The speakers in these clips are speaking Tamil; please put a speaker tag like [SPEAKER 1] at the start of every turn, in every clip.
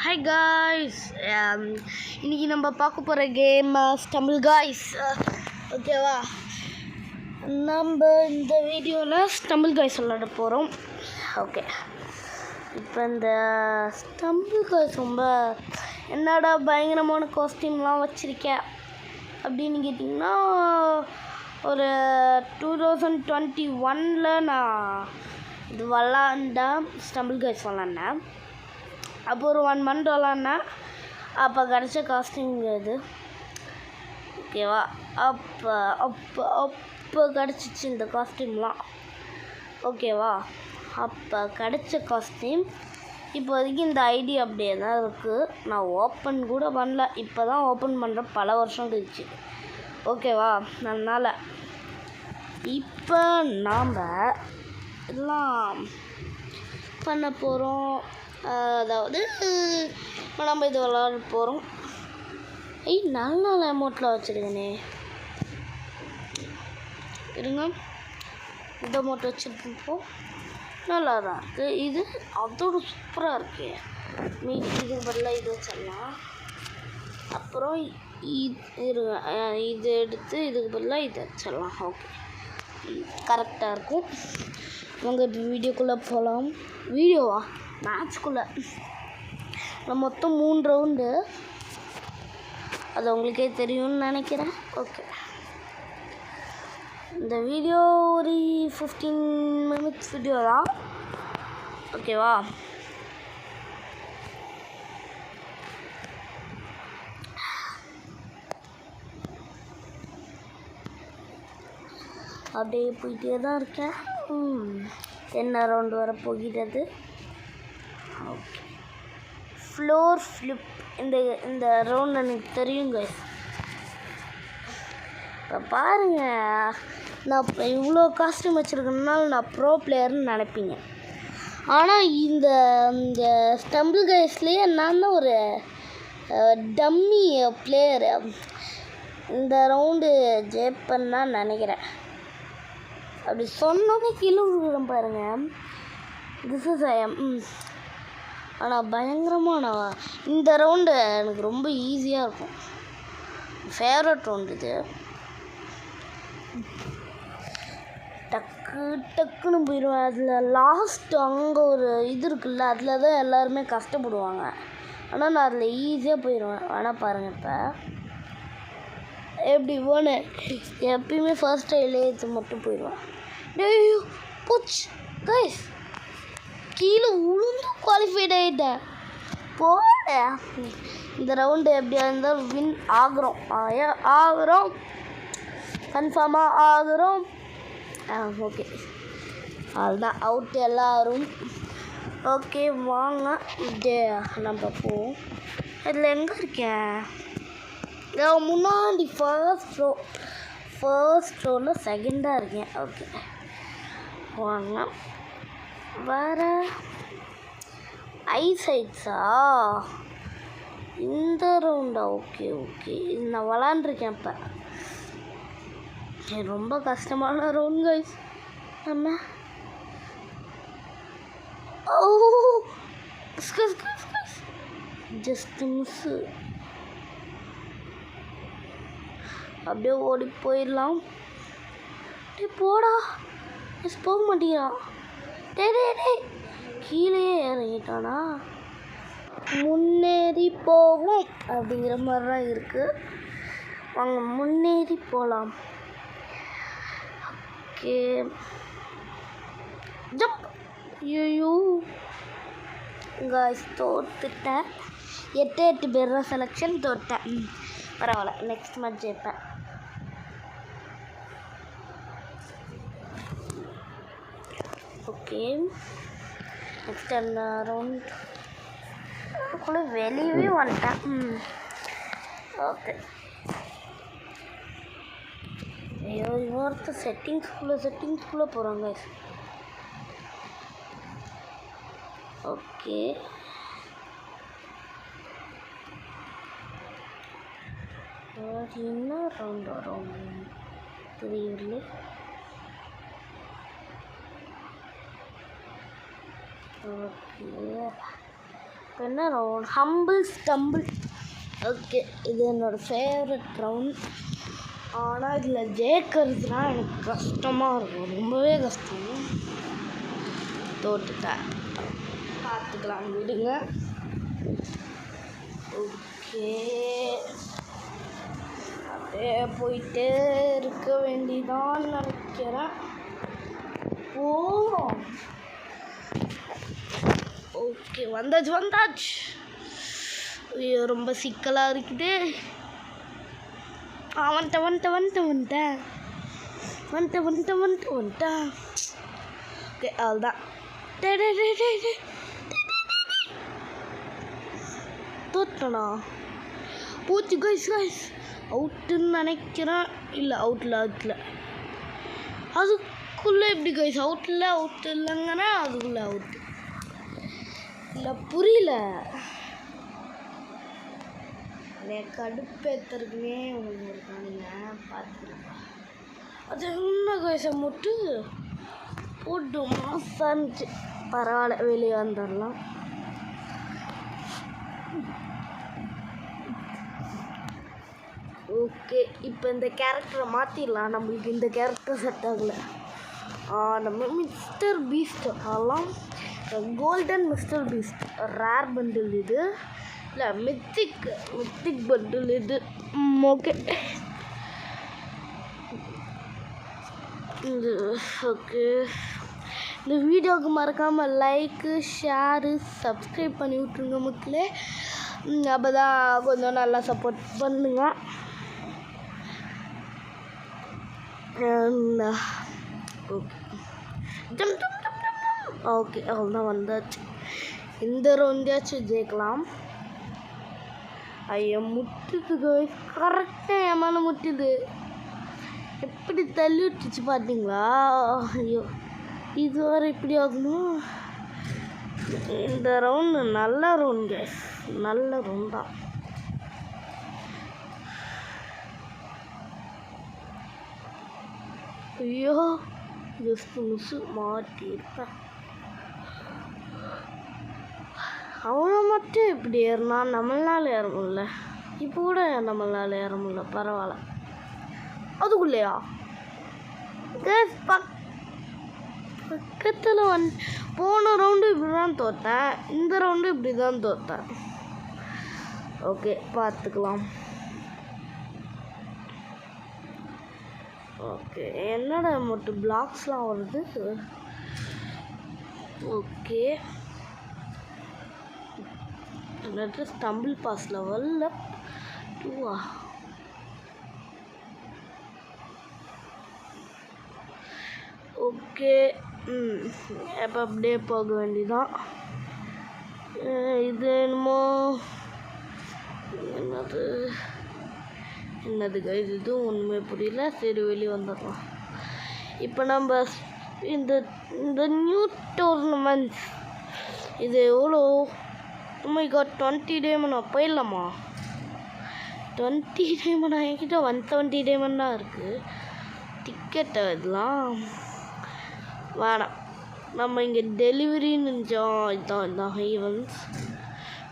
[SPEAKER 1] ஹாய் காய்ஸ், இன்றைக்கி நம்ம பார்க்க போகிற கேம் ஸ்டம்பிள் காய்ஸ். ஓகேவா, நம்ம இந்த வீடியோவில் ஸ்டம்பிள் காய்ஸ் விளாட போகிறோம். ஓகே, இப்போ இந்த ஸ்டம்பிள் காய்ஸ் ரொம்ப என்னடா பயங்கரமான காஸ்டியூம்லாம் வச்சுருக்கேன் அப்படின்னு கேட்டிங்கன்னா, ஒரு 2021 நான் இது விளாண்டேன், ஸ்டம்பிள் காய்ஸ் விளாண்டேன். அப்போ ஒரு 1 month விளாட்னேன். அப்போ கிடச்ச காஸ்டியூம் இது. ஓகேவா, அப்போ அப்போ அப்போ கிடச்சிச்சு இந்த காஸ்டியூம்லாம். ஓகேவா, அப்போ கிடச்ச காஸ்டியூம் இப்போதைக்கு இந்த ஐடி அப்படியே தான் இருக்குது. நான் ஓப்பன் கூட பண்ணல, இப்போ தான் ஓப்பன் பண்ணுற, பல வருஷம் கழிச்சு. ஓகேவா, அதனால் இப்போ நாம் எல்லாம் பண்ண போகிறோம். அதாவது இப்போ நம்ம இது விளாட போகிறோம். நல்ல நல்ல அமௌண்ட்டில் வச்சுருக்கேனே, இருங்க, இந்த அமௌண்ட் வச்சுருப்போம். நல்லா தான் இருக்குது. இது அதோட சூப்பராக இருக்கு. இதுக்கு பதிலாக இது வச்சிடலாம். அப்புறம் இருங்க, இது எடுத்து இதுக்கு பதிலாக இது வச்சிடலாம். ஓகே, கரெக்டாக இருக்கும். உங்கள் இப்போ வீடியோக்குள்ளே போகலாம். வீடியோவா, மேட்ச்குள்ளே மொத்தம் 3 ரவுண்டு. அது உங்களுக்கே தெரியும்னு நினைக்கிறேன். ஓகே, இந்த வீடியோ ஒரு 15 minutes வீடியோ தான். ஓகேவா, அப்படியே போயிட்டே தான் இருக்கேன். என்ன ரவுண்டு வர போகிறது. Okay, floor flip. இந்த ரவுண்ட் எனக்கு தெரியுங்க. இப்போ பாருங்கள், நான் இப்போ இவ்வளோ காஸ்டியூம் வச்சுருக்கனால நான் ப்ரோ பிளேயர்னு நினைப்பீங்க. ஆனால் இந்த இந்த ஸ்டம்பிள் கைஸ்லேயே நான் தான் ஒரு டம்மி பிளேயரு. இந்த ரவுண்டு ஜெயிப்பேன்னு நினைக்கிறேன். அப்படி சொன்னோன்னே கீழே விழுகிறேன் பாருங்கள். This is I'm. ஆனால் பயங்கரமானவா. இந்த ரவுண்டு எனக்கு ரொம்ப ஈஸியாக இருக்கும். ஃபேவரட் ரவுண்டு இது. டக்கு டக்குன்னு போயிடுவேன். அதில் லாஸ்ட் அங்கே ஒரு இது இருக்குல்ல, அதில் தான் எல்லாருமே கஷ்டப்படுவாங்க. ஆனால் நான் அதில் ஈஸியாக போயிடுவேன். ஆனால் பாருங்கள், இப்போ எப்படி போனேன். எப்பயுமே ஃபர்ஸ்ட் டைலே இது மட்டும் போயிடுவேன். டேய் பூச் கைஸ், கீழே உளுந்து குவாலிஃபைட் ஆகிட்டேன். போட இந்த ரவுண்டு எப்படியா இருந்தாலும் வின் ஆகுறோம், கன்ஃபார்மாக ஆகுறோம். ஓகே, அதுதான் அவுட் எல்லாரும். ஓகே, வாங்க நம்ம போவோம். இதில் எங்கே இருக்கேன்? முன்னாடி ஃபர்ஸ்ட் ரோவில் செகண்டாக இருக்கேன். ஓகே, வாங்க. வேறு ஐசைட்ஸா இந்த ரவுண்டா? ஓகே ஓகே, இது நான் விளாண்டுருக்கேன். இப்போ ரொம்ப கஷ்டமான ரவுண்ட் கைஸ். நம்ம ஜஸ்ட் மிஸ்ஸு. அப்படியே ஓடி போயிடலாம். போடா, போக மாட்டேங்கிறான். டே கீழே இறங்கிட்டானா? முன்னேறி போவோம் அப்படிங்கிற மாதிரி தான் இருக்குது. வாங்க முன்னேறி போகலாம். Okay, jump. ஐயோ காய்ஸ், தோத்துட்டேன். 8 பேர் தான் செலெக்ஷன், தோட்டேன். பரவாயில்ல, நெக்ஸ்ட் மேட்ச் ஜெயிப்பேன். ஓகே, நெக்ஸ்ட் அந்த ரவுண்ட் கூட வெளியவே வந்துட்டேன். ஓகே, ஐயோ இன்னொருத்த செட்டிங்ஸ்குள்ளே போகிறாங்க. ஓகே, என்ன ரவுண்ட் வரும் தெரியல. ஓகே, என்ன ரவுண்ட்? Humble stumble. ஓகே, இது என்னோடய ஃபேவரட் ரவுண்ட். ஆனால் இதில் ஜெயிக்கிறதுனா எனக்கு கஷ்டமாக இருக்கும், ரொம்பவே கஷ்டம். தோட்டுட்டேன், பார்த்துக்கலாம், விடுங்க. ஓகே, அப்படியே போயிட்டே இருக்க வேண்டியதான் நினைக்கிறேன். ஓகே, வந்தாச்சு. ஐயோ, ரொம்ப சிக்கலாக இருக்குது. வந்துட்டேன். ஓகே, அவ்வளோதான். தோட்டனா போச்சு கைஸ். அவுட்டுன்னு நினைக்கிறேன். இல்லை, அவுட்டில் அதுக்குள்ளே எப்படி கைஸ் அவுட் இல்லைங்கன்னா அதுக்குள்ளே அவுட்டு இல்லை, புரியல. கடுப்பேற்றுக்குன்னே உங்களுக்கு இருக்கானுங்க, பார்த்துருப்பா. அது என்ன கைஸை மட்டும் போட்டு மாசான்ச்சு. பரவாயில்ல, வெளியே வந்துடலாம். ஓகே, இப்போ இந்த கேரக்டரை மாற்றிடலாம். நம்மளுக்கு இந்த கேரக்டர் செட் ஆகலை. நம்ம மிஸ்டர் பீஸ்ட் ஆகலாம். Golden mister Beast rare bundle இது, இல்லை மித்திக் பண்டில் இது. ஓகே, ஓகே, இந்த வீடியோவுக்கு மறக்காமல் லைக்கு, ஷேரு, சப்ஸ்கிரைப் பண்ணி விட்ருங்க மக்களே. அப்போ தான் கொஞ்சம் நல்லா சப்போர்ட் பண்ணுங்க. ஓகே, அவ்வளோதான், வந்தாச்சு. இந்த ரவுண்டையாச்சும் ஜெயிக்கலாம். ஐயோ, முட்டுது கரெக்டாக என் மேலே முட்டுது. எப்படி தள்ளி விட்டுச்சு பார்த்தீங்களா? ஐயோ, இது வரை இப்படி ஆகணும். இந்த ரவுண்டு நல்ல ரவுண்ட் கைஸ், நல்ல ரவுண்ட் தான். ஐயோ, ஜஸ்ட் மிஸ்ஸு மாட்டியிருப்பேன். அவனை மட்டும் இப்படி ஏறினா நம்மளால் ஏற முடியல. இப்போ கூட நம்மளால் ஏற முடியல. பரவாயில்ல. அதுக்குள்ளேயா கேஸ் பக்கத்தில் போன ரவுண்டு இப்படி தான் தோற்றேன், இந்த ரவுண்டு இப்படி தான் தோற்றேன். ஓகே, பார்த்துக்கலாம். ஓகே, என்னடா மட்டும் பிளாக்ஸ்லாம் வருது. ஓகே, என்னது ஸ்டம்பிள் பாஸ் லெவலில் 2. ஓகே, எப்போ அப்படியே போக வேண்டியதான். இது என்னமோ என்னது கைஸ், இதுவும் ஒன்றுமே புரியல. சரி, வெளியே வந்துடலாம். இப்போ நம்ம இந்த நியூ டோர்னமெண்ட்ஸ் இது எவ்வளோ? மை காட், 20 டைமண்ட் போயிடலாமா? 20 டைமண்ட் என்கிட்ட 170 டைமண்ட் தான் இருக்குது. டிக்கெட்டை இதெல்லாம் வேணாம். நம்ம இங்கே டெலிவரின்னு இருந்துச்சோம். இதுதான் ஈவெண்ட்ஸ்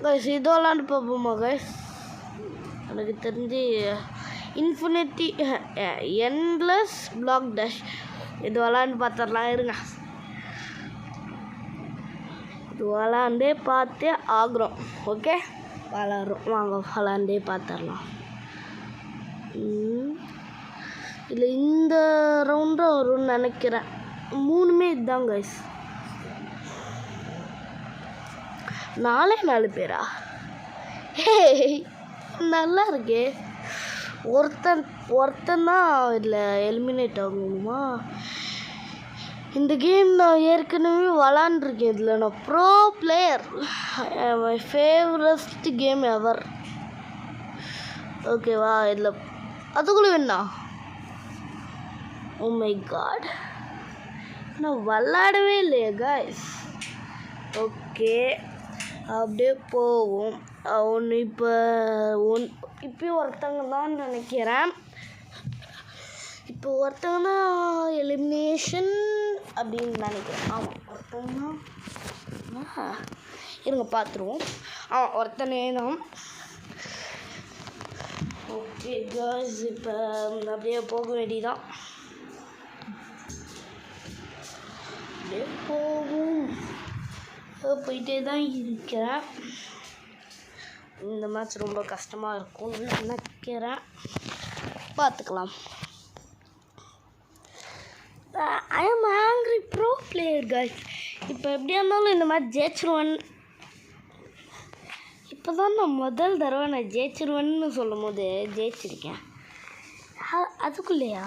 [SPEAKER 1] கைஸ். இது விளாண்டு பார்ப்போமா கைஸ்? எனக்கு தெரிஞ்சு இன்ஃபினிட்டி என்லெஸ் பிளாக் டேஷ் இது விளாண்டு பார்த்துடலாம். இருங்க, இது விளாண்டே பார்த்தே ஆகிறோம். ஓகே, விளாட்றோம், வாங்க விளாண்டே பார்த்துடலாம். இல்லை, இந்த ரவுண்டு வரும்னு நினைக்கிறேன். 3மே இதுதான் கைஸ். 4 பேரா? ஹே, நல்லா இருக்கே. ஒருத்தன் தான் இதில் எலிமினேட் ஆகணுமா? இந்த கேம் நான் ஏற்கனவே விளாண்டுருக்கேன். இதில் நான் pro player. My favourite game ever. ஓகேவா? இதில் அதுக்குள்ளே வேணா. ஓ மை காட், நான் விளாடவே இல்லையா கைஸ்? ஓகே, அப்படியே போவோம். இப்போயும் ஒருத்தங்க தான் நினைக்கிறேன். இப்போ ஒருத்தங்க தான் எலிமினேஷன் அப்படின்னு நினைக்கிறேன். ஆமாம், ஒருத்தங்க தான். இருங்க பார்த்துருவோம். ஒருத்தனே தான். ஓகே காய்ஸ், இப்போ அப்படியே போக வேண்டியதான். அப்படியே போயிட்டே தான் இருக்கிறேன். இந்த மேட்ச் ரொம்ப கஷ்டமாக இருக்கும்னு நினைக்கிறேன். பார்த்துக்கலாம். ஐ ஆம் ஆங்க்ரி ப்ரோ பிளேயர் காய்ஸ். இப்போ எப்படியா இருந்தாலும் இந்த மேட்ச் ஜெயிச்சிருவேன். இப்போ தான் நான் முதல் தடவை நான் ஜெயிச்சிருவேன்னு சொல்லும் போது ஜெயிச்சிருக்கேன். அதுக்குள்ளேயா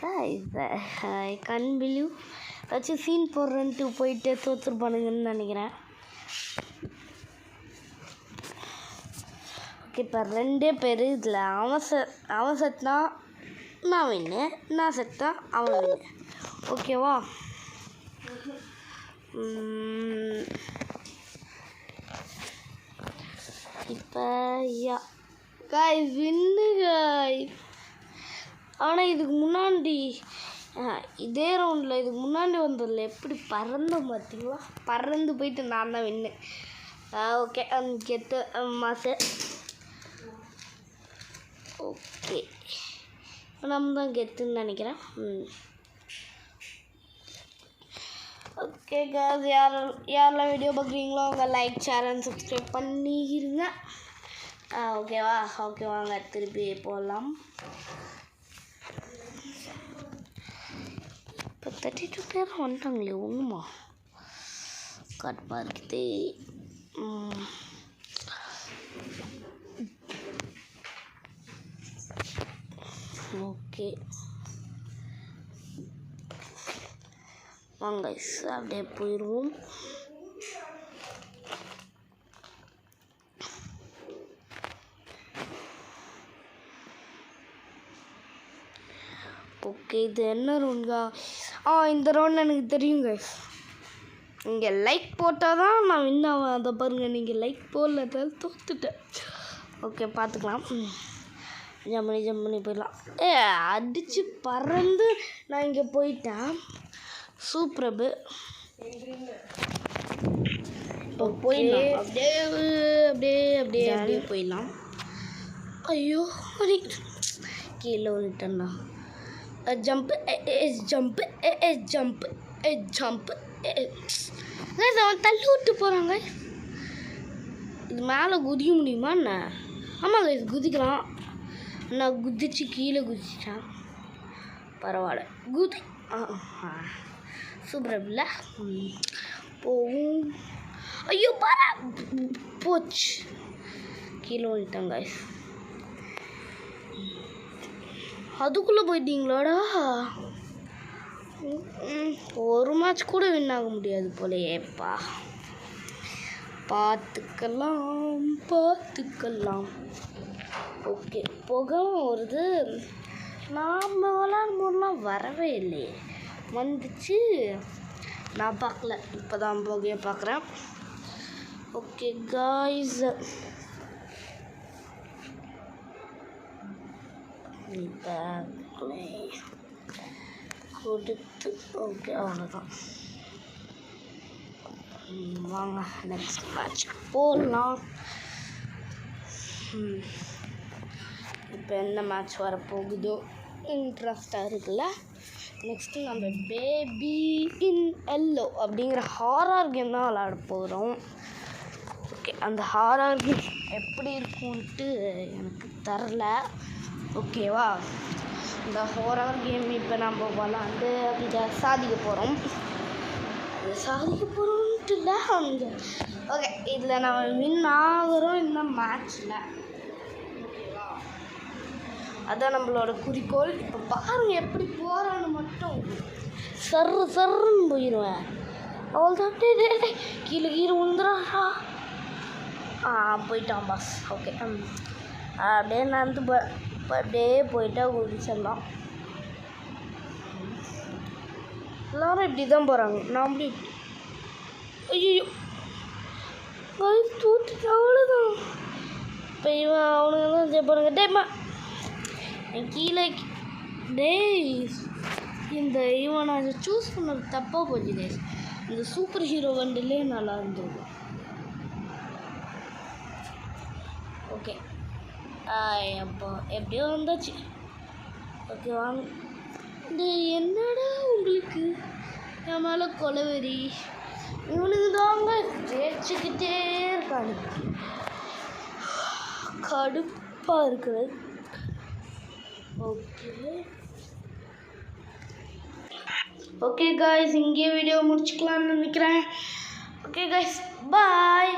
[SPEAKER 1] காய்ஸ்? I can't believe. ஏதாச்சும் சீன் போடுறேன்ட்டு போயிட்டு தோற்றுருப்பானுங்கன்னு நினைக்கிறேன். ஓகே, இப்போ 2 பேர் இதில் அவன் செத்தா நான் வின்னு, நான் செத்தா அவன் வின்னு. ஓகேவா? இப்போ காய்ஸ் வின்னு காய்ஸ். ஆனால் இதுக்கு முன்னாடி இதே ரவுண்டில் இதுக்கு முன்னாடி வந்ததில்ல எப்படி பறந்தோம் பார்த்தீங்களா? பறந்து போயிட்டு நான் தான் வின்னு. ஓகே, கெத்து மாசு. ஓகே, இப்போ நம்ம தான் கெத்துன்னு நினைக்கிறேன். ஓகே காய்ஸ், யாரெல்லாம் வீடியோ பார்க்குறீங்களோ அவங்க லைக், ஷேர் அண்ட் சப்ஸ்கிரைப் பண்ணிடுங்க. ஓகேவா? ஓகே, வாங்க திருப்பி போகலாம். இப்போ 32 பேர் வந்துட்டாங்களே, ஒன்றுமா கடுப்பாக இருக்குது. ஓகே வாங்க அப்படியே போயிடுவோம். ஓகே, இது என்ன ரவுண்டா? இந்த ரவுண்ட் எனக்கு தெரியும் கைஸ். நீங்கள் லைக் போட்டால் தான் நான் வின் ஆவேன். அதை பாருங்கள், நீங்கள் லைக் போடலதால் தோத்துட்டேன். ஓகே, பார்த்துக்கலாம். ஜம்ப் பண்ணி போயிடலாம். அடித்து பறந்து நான் இங்கே போயிட்டேன். சூப்பரபு. இப்போ போயிடலாம். அப்படியே போயிடலாம். ஐயோ, கீழே வந்துட்டேன்னா. Jump jump jump jump. அவன் தள்ளி விட்டு போகிறாங்க. இது மேலே குதிக்க முடியுமா என்ன? ஆமாங்க, இது குதிக்கலாம். நான் குதிச்சு கீழே குதிச்சிட்டேன். பரவாயில்ல, சூப்பர் இல்லை. போவும். ஐயோ பாரா, போச்சு. கீழே வந்துட்டாங்க. அதுக்குள்ளே போயிட்டீங்களாடா? ஒரு மேட்ச் கூட வின் ஆக முடியாது போலையேப்பா. பார்த்துக்கலாம். ஓகே, புகழும் வருது. நாம் விளாடும் போதெல்லாம் வரவே இல்லையே. வந்துச்சு, நான் பார்க்கல. இப்போ தான் புகையை பார்க்குறேன். ஓகே காய்ஸ், கொடுத்து ஓகே அவ்வளோதான். வாங்க நெக்ஸ்ட் மேட்ச் போடலாம். இப்போ என்ன மேட்ச் வரப்போகுதோ இன்ட்ரெஸ்டாக இருக்குல்ல. நெக்ஸ்ட்டு நம்ம பேபி இன் எல்லோ அப்படிங்கிற ஹாரர் கேம் தான் விளாட போகிறோம். ஓகே, அந்த ஹாரர் கேம் எப்படி இருக்கும்ன்ட்டு எனக்கு தெரில. ஓகேவா? இந்த ஹாரர் கேம் இப்போ நம்ம விளாண்டு இதை சாதிக்க போகிறோம். அது சாதிக்க போகிறோம்ட்டு இல்லை. ஓகே, இதில் நம்ம வின் ஆகிறோம் இந்த மேட்ச்சில். ஓகேவா? அதான் நம்மளோட குறிக்கோள். இப்போ பாருங்கள் எப்படி போகிறான்னு மட்டும். சர்ன்னு போயிடுவேன். அவ்வளோதான். கீழே விழுந்துடாரா? போயிட்டான் பாஸ். ஓகே, அப்படியே நடந்து அப்படியே போயிட்டா குதிச்சிடலாம். எல்லோரும் இப்படி தான் போகிறாங்க. நான் அப்படி ஐயோ தூத்துட்டு அவ்வளோதான். இப்போ இவன் அவனுங்க தான் ஜெயிப்பானுங்க. டேம்மா கீழே இந்த இவன் நான் சூஸ் பண்ணது தப்பாக போச்சு. இந்த சூப்பர் ஹீரோ வண்டிலே நல்லா இருந்தது. ஓகே அப்போ எப்படியோ வந்தாச்சு. ஓகே வாங்க. இந்த என்னடா உங்களுக்கு என் மேலே கொலவெறி? இவனுக்கு தாங்க ஜெயிச்சுக்கிட்டே இருக்கானு கடுப்பாக இருக்குது. ஓகே காய்ஸ், இங்கே வீடியோ முடிச்சுக்கலான்னு நினைக்கிறேன். ஓகே காய்ஸ், பாய்.